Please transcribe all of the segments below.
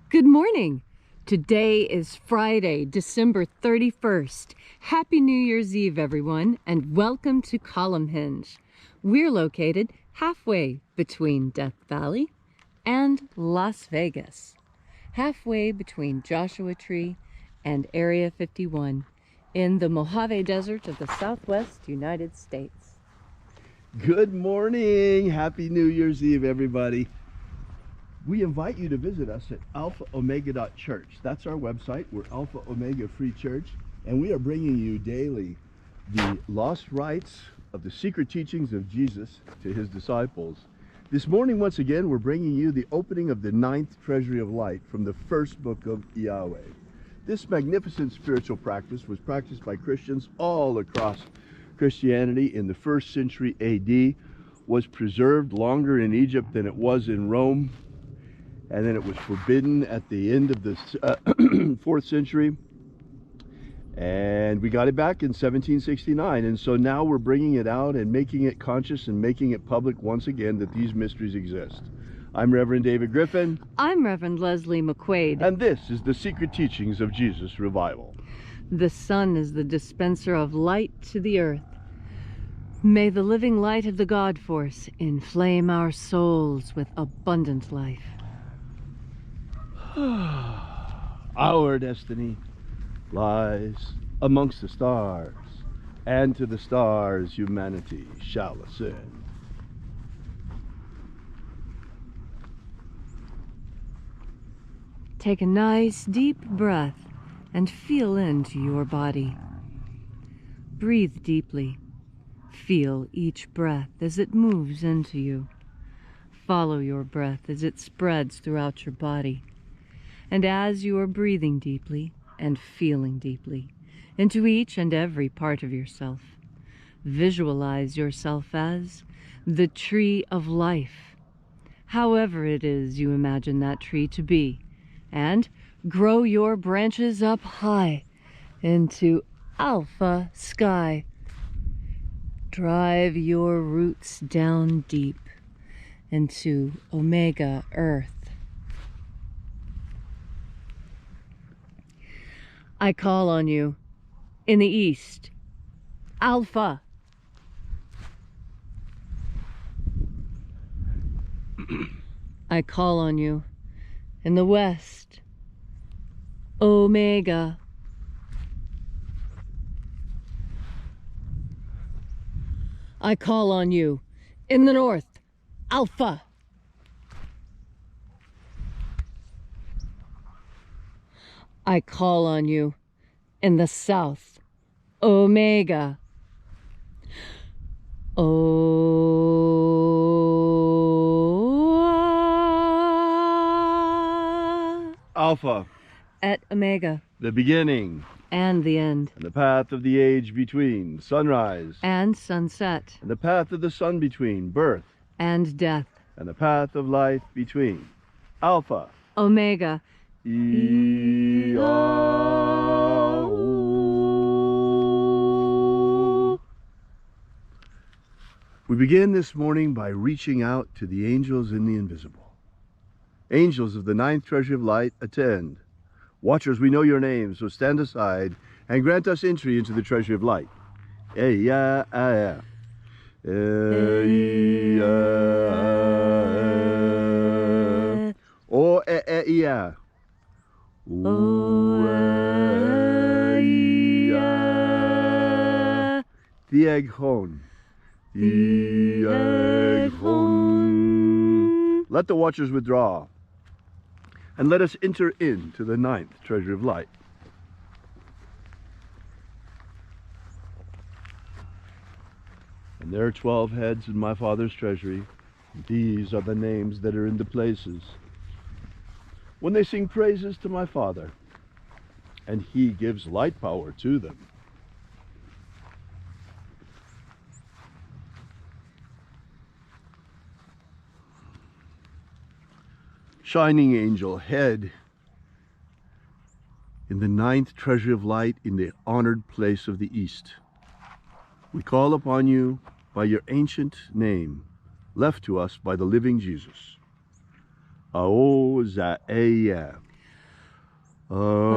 Good morning. Today is Friday, December 31st. Happy New Year's Eve, everyone, and welcome to Columnhenge. We're located halfway between Death Valley and Las Vegas, halfway between Joshua Tree and Area 51 in the Mojave Desert of the Southwest United States. Good morning. Happy New Year's Eve, everybody. We invite you to visit us at Alpha Ωmega Church. That's our website. We're Alpha Ωmega Free Church, and we are bringing you daily the lost rites of the secret teachings of Jesus to his disciples. This morning, once again, we're bringing you the opening of the 9th Treasury of Light from the first book of Yahweh. This magnificent spiritual practice was practiced by Christians all across Christianity in the 1st century AD, was preserved longer in Egypt than it was in Rome, and then it was forbidden at the end of the 4th century, and we got it back in 1769. And so now we're bringing it out and making it conscious and making it public once again that these mysteries exist. I'm Reverend David Griffin. I'm Reverend Leslie McQuade. And this is the secret teachings of Jesus Revival. The sun is the dispenser of light to the earth. May the living light of the God Force inflame our souls with abundant life. Our destiny lies amongst the stars, and to the stars humanity shall ascend. Take a nice deep breath and feel into your body. Breathe deeply. Feel each breath as it moves into you. Follow your breath as it spreads throughout your body. And as you are breathing deeply and feeling deeply into each and every part of yourself, visualize yourself as the tree of life, however it is you imagine that tree to be, and grow your branches up high into alpha sky. Drive your roots down deep into omega earth. I call on you in the east, Alpha. I call on you in the west, Omega. I call on you in the north, Alpha. I call on you in the south, Omega. Alpha, Et Omega, the beginning and the end, and the path of the age between, sunrise and sunset, and the path of the sun between, birth and death, and the path of life between. Alpha, Omega. We begin this morning by reaching out to the angels in the invisible. Angels of the 9th Treasury of Light, attend. Watchers, we know your names, so stand aside and grant us entry into the Treasury of Light. Let the watchers withdraw, and let us enter into the 9th Treasury of Light. And there are 12 heads in my Father's treasury. These are the names that are in the places. When they sing praises to my Father, and he gives light power to them. Shining angel, head in the 9th Treasury of Light in the honored place of the East. We call upon you by your ancient name, left to us by the living Jesus. Aozaeya. Hosea.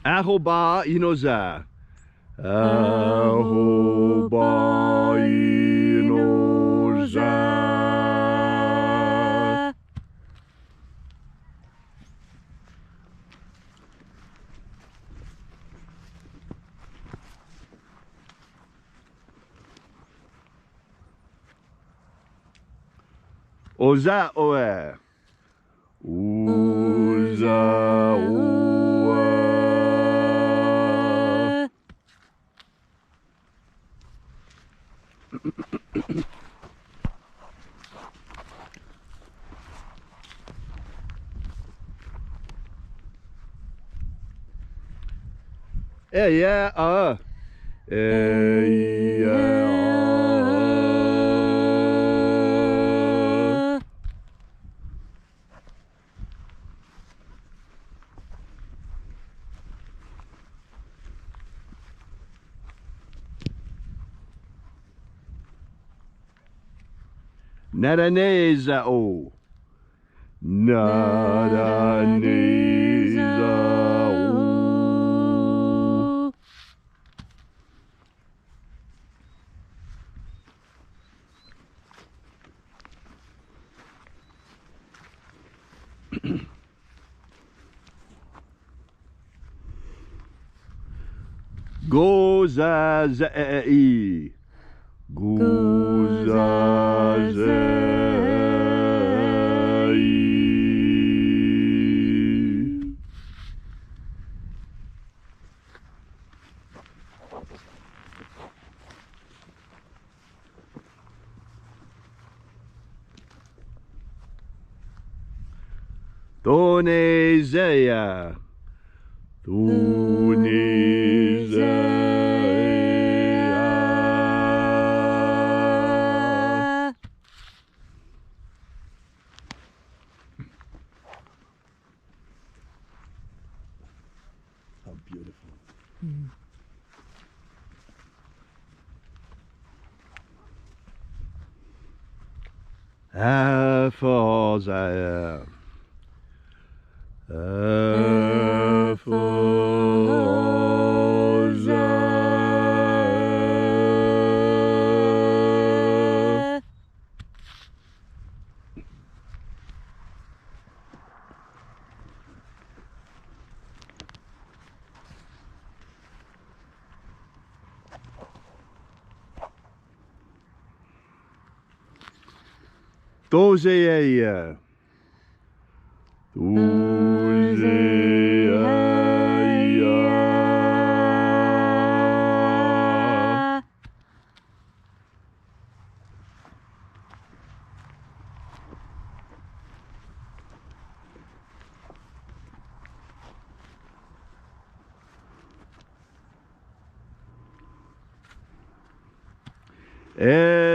Ahoba inoza. Ahoba inoza. Oza oe. Oza oe. Yeah. Nadaneza o. Nadaneza o. Gozazei. Gozazei. Thonezea. Thonezea. How beautiful. Aphosea. Aphosea. Thosea. Thosea.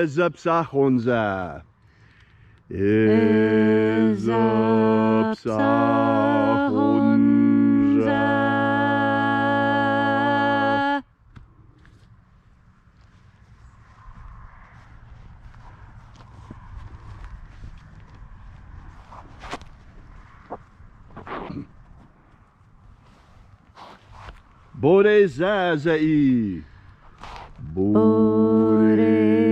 Ezapsachonza. Ezapsachonza. Borezazai. Borezazai.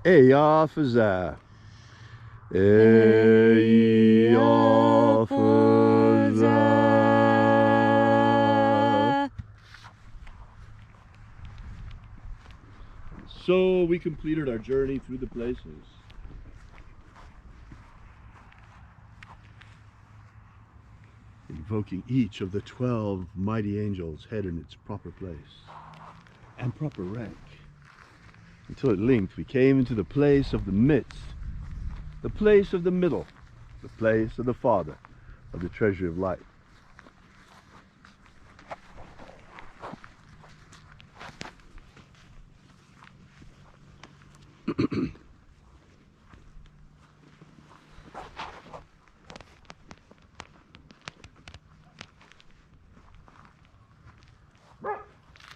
Eyafaza. Eyafaza. So we completed our journey through the places. Invoking each of the 12 mighty angels, head in its proper place. and proper rank. Until at length we came into the place of the midst, the place of the middle, the place of the Father of the Treasury of Light.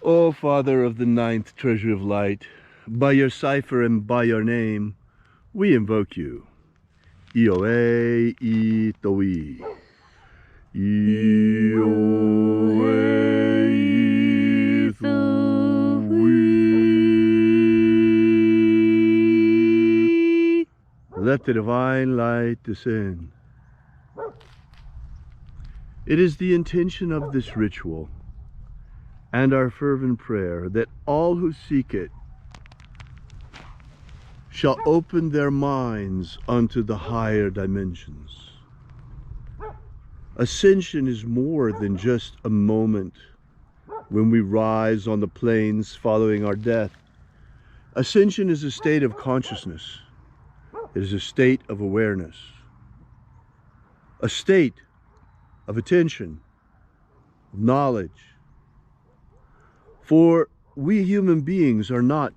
O Father of the ninth Treasury of Light, by your cipher and by your name, we invoke you. Ioe itoi. Ioe itoi. Let the divine light descend. It is the intention of this ritual and our fervent prayer that all who seek it shall open their minds unto the higher dimensions. Ascension is more than just a moment when we rise on the plains following our death. Ascension is a state of consciousness. It is a state of awareness, a state of attention, of knowledge. For we human beings are not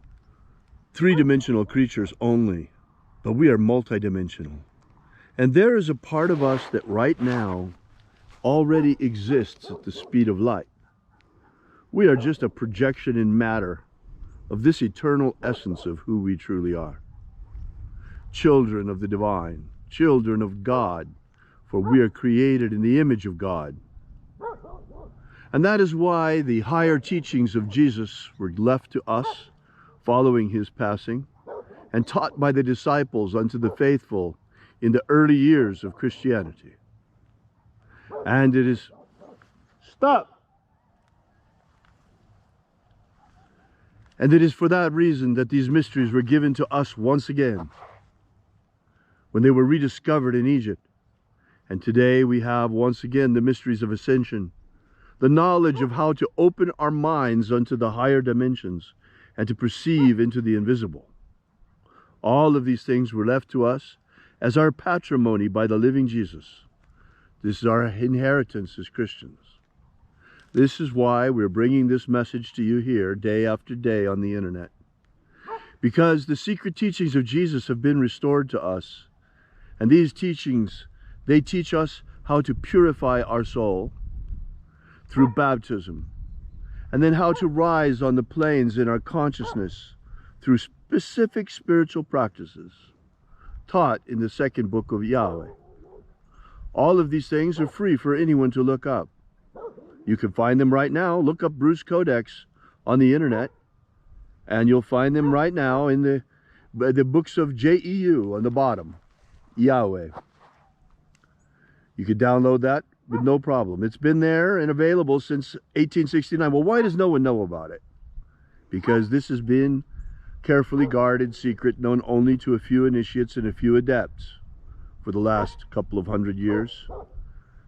three-dimensional creatures only, but we are multidimensional. And there is a part of us that right now already exists at the speed of light. We are just a projection in matter of this eternal essence of who we truly are. Children of the divine, children of God, for we are created in the image of God. And that is why the higher teachings of Jesus were left to us following his passing and taught by the disciples unto the faithful in the early years of Christianity. And it is, stop! And it is for that reason that these mysteries were given to us once again when they were rediscovered in Egypt. And today we have once again the mysteries of ascension, the knowledge of how to open our minds unto the higher dimensions and to perceive into the invisible. All of these things were left to us as our patrimony by the living Jesus. This is our inheritance as Christians. This is why we're bringing this message to you here day after day on the internet. Because the secret teachings of Jesus have been restored to us. And these teachings, they teach us how to purify our soul through baptism, and then how to rise on the plains in our consciousness through specific spiritual practices taught in the second book of Yahweh. All of these things are free for anyone to look up. You can find them right now. Look up Bruce Codex on the internet, and you'll find them right now in the books of JEU on the bottom, Yahweh. You can download that with no problem. It's been there and available since 1869. Well, why does no one know about it? Because this has been carefully guarded secret, known only to a few initiates and a few adepts for the last couple of hundred years.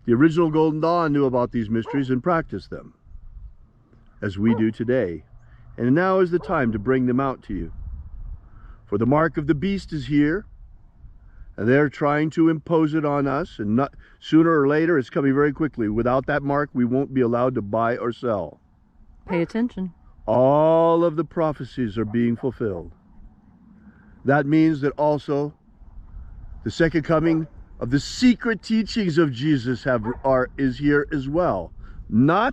The original Golden Dawn knew about these mysteries and practiced them, as we do today. And now is the time to bring them out to you. For the mark of the beast is here, and they're trying to impose it on us, and not sooner or later, it's coming very quickly. Without that mark, we won't be allowed to buy or sell. Pay attention. All of the prophecies are being fulfilled. That means that also the second coming of the secret teachings of Jesus is here as well. Not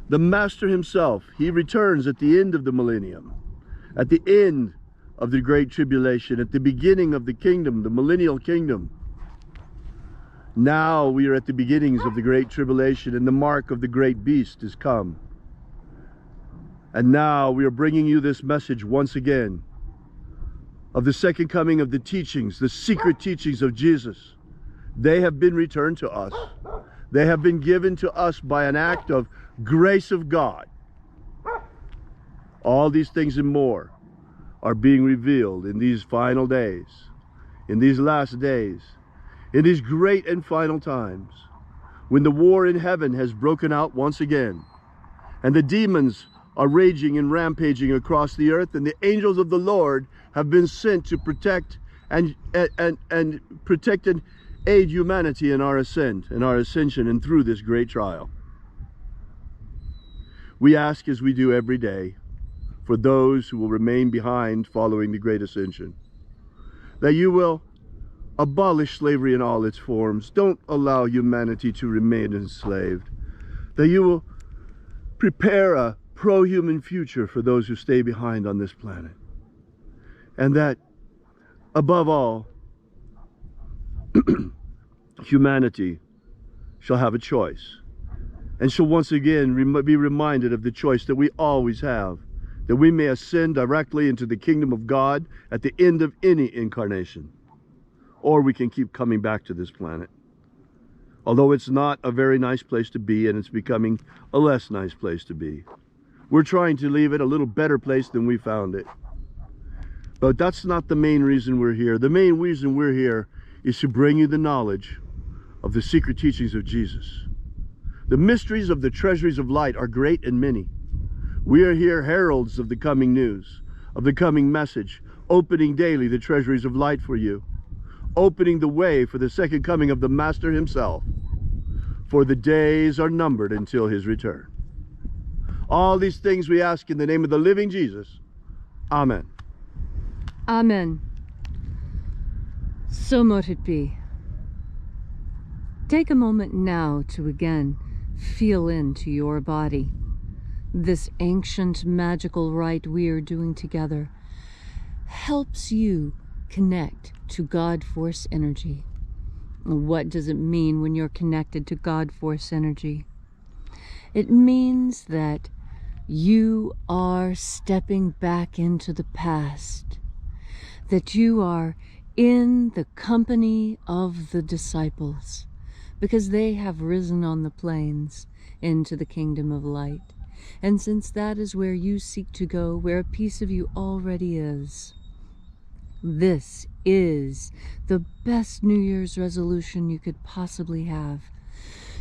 the Master himself. He returns at the end of the millennium, at the end of the Great Tribulation, at the beginning of the kingdom, the millennial kingdom. Now we are at the beginnings of the Great Tribulation, and the mark of the great beast is come. And now we are bringing you this message once again of the second coming of the teachings, the secret teachings of Jesus. They have been returned to us. They have been given to us by an act of grace of God. All these things and more are being revealed in these final days, in these last days, in these great and final times, when the war in heaven has broken out once again, and the demons are raging and rampaging across the earth, and the angels of the Lord have been sent to protect and protect and aid humanity in our ascension and through this great trial. We ask, as we do every day, for those who will remain behind following the great ascension, that you will abolish slavery in all its forms. Don't allow humanity to remain enslaved. That you will prepare a pro-human future for those who stay behind on this planet. And that, above all, humanity shall have a choice. And shall once again be reminded of the choice that we always have, that we may ascend directly into the kingdom of God at the end of any incarnation. Or we can keep coming back to this planet. Although it's not a very nice place to be, and it's becoming a less nice place to be. We're trying to leave it a little better place than we found it. But that's not the main reason we're here. The main reason we're here is to bring you the knowledge of the secret teachings of Jesus. The mysteries of the treasuries of light are great and many. We are here heralds of the coming news, of the coming message, opening daily the treasuries of light for you, opening the way for the second coming of the Master himself, for the days are numbered until his return. All these things we ask in the name of the living Jesus. Amen. Amen. So mote it be. Take a moment now to again feel into your body. This ancient magical rite we are doing together helps you connect to God Force energy. What does it mean when you're connected to God Force energy? It means that you are stepping back into the past, that you are in the company of the disciples, because they have risen on the plains into the kingdom of light. And since that is where you seek to go, where a piece of you already is, this is the best New Year's resolution you could possibly have.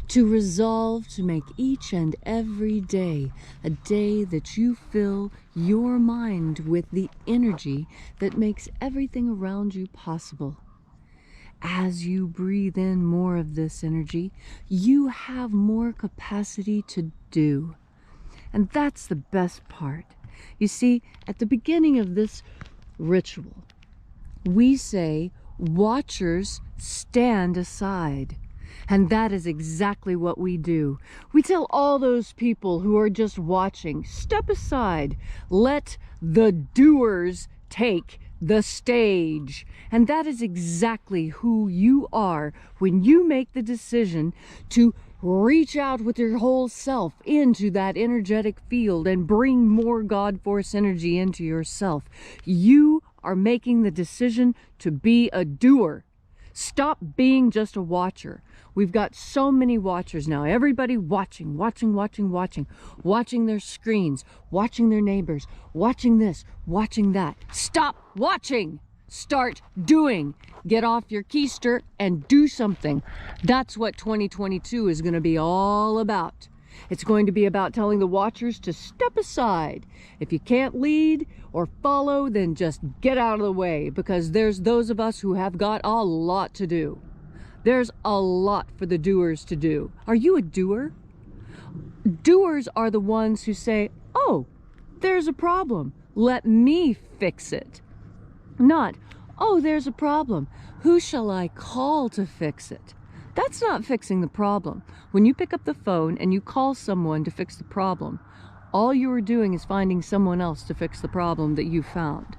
To resolve to make each and every day a day that you fill your mind with the energy that makes everything around you possible. As you breathe in more of this energy, you have more capacity to do. And that's the best part. You see, at the beginning of this ritual, we say, watchers stand aside. And that is exactly what we do. We tell all those people who are just watching, step aside, let the doers take the stage. And that is exactly who you are when you make the decision to reach out with your whole self into that energetic field and bring more God Force energy into yourself. You are making the decision to be a doer. Stop being just a watcher. We've got so many watchers now. Everybody watching their screens, watching their neighbors, watching this, watching that. Stop watching. Start doing. Get off your keister and do something. That's what 2022 is going to be all about. It's going to be about telling the watchers to step aside. If you can't lead or follow, then just get out of the way, because there's those of us who have got a lot to do. There's a lot for the doers to do. Are you a doer? Doers are the ones who say, oh, there's a problem. Let me fix it. Not, oh, there's a problem. Who shall I call to fix it? That's not fixing the problem. When you pick up the phone and you call someone to fix the problem, all you are doing is finding someone else to fix the problem that you found.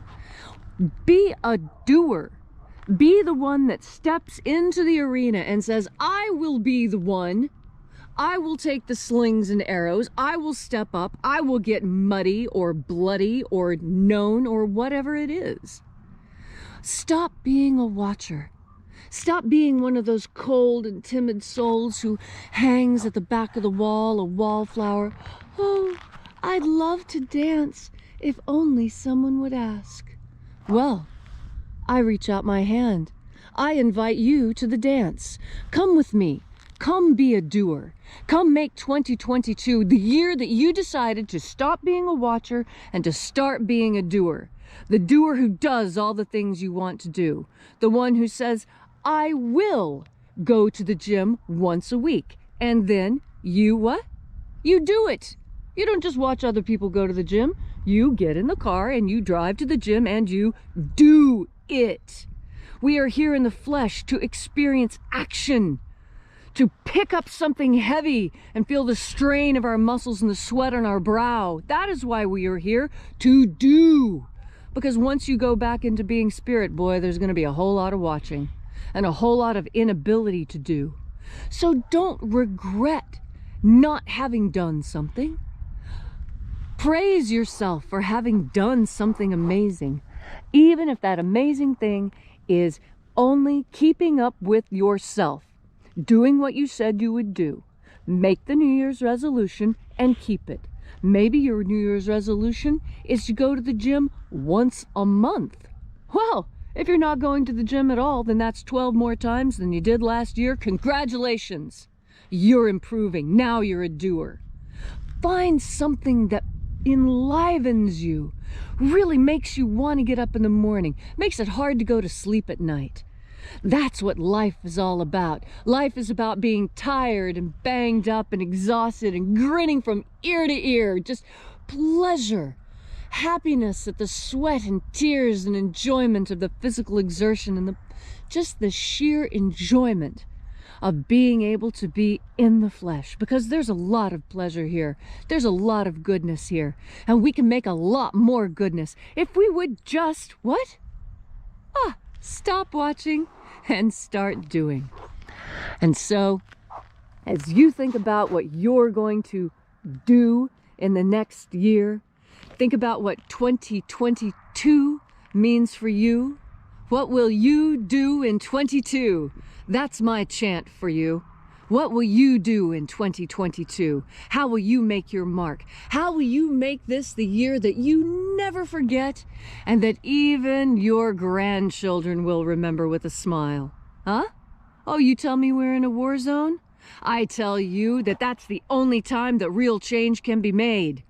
Be a doer. Be the one that steps into the arena and says, I will be the one. I will take the slings and arrows. I will step up. I will get muddy or bloody or known or whatever it is. Stop being a watcher. Stop being one of those cold and timid souls who hangs at the back of the wall, a wallflower. Oh, I'd love to dance if only someone would ask. Well, I reach out my hand. I invite you to the dance. Come with me. Come be a doer. Come make 2022 the year that you decided to stop being a watcher and to start being a doer. The doer who does all the things you want to do. The one who says, I will go to the gym once a week. And then you what? You do it. You don't just watch other people go to the gym. You get in the car and you drive to the gym and you do it. We are here in the flesh to experience action, to pick up something heavy and feel the strain of our muscles and the sweat on our brow. That is why we are here, to do. Because once you go back into being spirit, boy, there's going to be a whole lot of watching and a whole lot of inability to do. So don't regret not having done something. Praise yourself for having done something amazing, even if that amazing thing is only keeping up with yourself, doing what you said you would do. Make the New Year's resolution and keep it. Maybe your New Year's resolution is to go to the gym once a month. Well, if you're not going to the gym at all, then that's 12 more times than you did last year. Congratulations. You're improving. Now you're a doer. Find something that enlivens you, really makes you want to get up in the morning, makes it hard to go to sleep at night. That's what life is all about. Life is about being tired and banged up and exhausted and grinning from ear to ear. Just pleasure, happiness at the sweat and tears and enjoyment of the physical exertion and just the sheer enjoyment of being able to be in the flesh, because there's a lot of pleasure here. There's a lot of goodness here, and we can make a lot more goodness if we would just, what? Stop watching and start doing. And so, as you think about what you're going to do in the next year, think about what 2022 means for you. What will you do in 22? That's my chant for you. What will you do in 2022? How will you make your mark? How will you make this the year that you never forget and that even your grandchildren will remember with a smile? Huh? Oh, you tell me we're in a war zone? I tell you that that's the only time that real change can be made.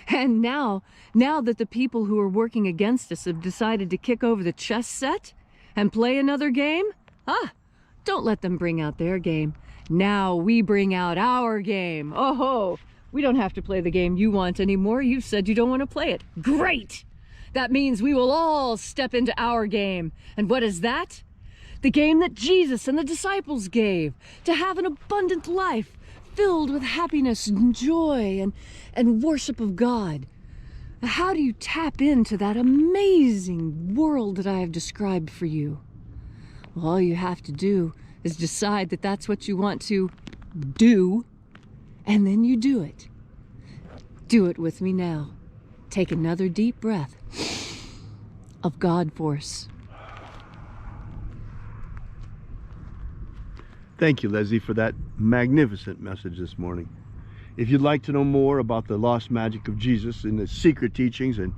And now that the people who are working against us have decided to kick over the chess set and play another game, don't let them bring out their game. Now we bring out our game. Oh, we don't have to play the game you want anymore. You said you don't want to play it. Great! That means we will all step into our game. And what is that? The game that Jesus and the disciples gave, to have an abundant life filled with happiness and joy and worship of God. How do you tap into that amazing world that I have described for you? Well, all you have to do is decide that that's what you want to do, and then you do it. Do it with me now. Take another deep breath of God force. Thank you, Leslie, for that magnificent message this morning. If you'd like to know more about the lost magic of Jesus and the secret teachings and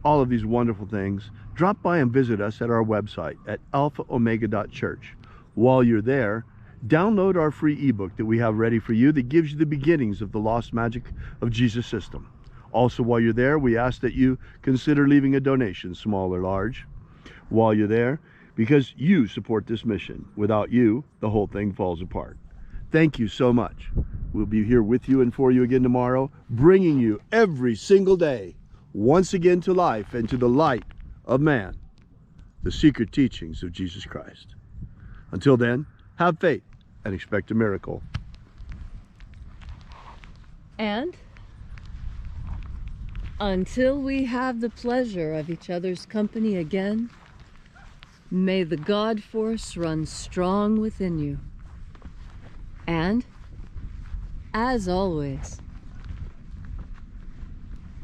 all of these wonderful things, drop by and visit us at our website at alphaomega.church. While you're there, download our free ebook that we have ready for you that gives you the beginnings of the lost magic of Jesus system. Also, while you're there, we ask that you consider leaving a donation, small or large, while you're there, because you support this mission. Without you, the whole thing falls apart. Thank you so much. We'll be here with you and for you again tomorrow, bringing you every single day, once again to life and to the light of man, the secret teachings of Jesus Christ. Until then, have faith and expect a miracle. And until we have the pleasure of each other's company again, may the God force run strong within you. And, as always,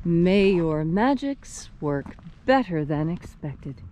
may your magics work better than expected.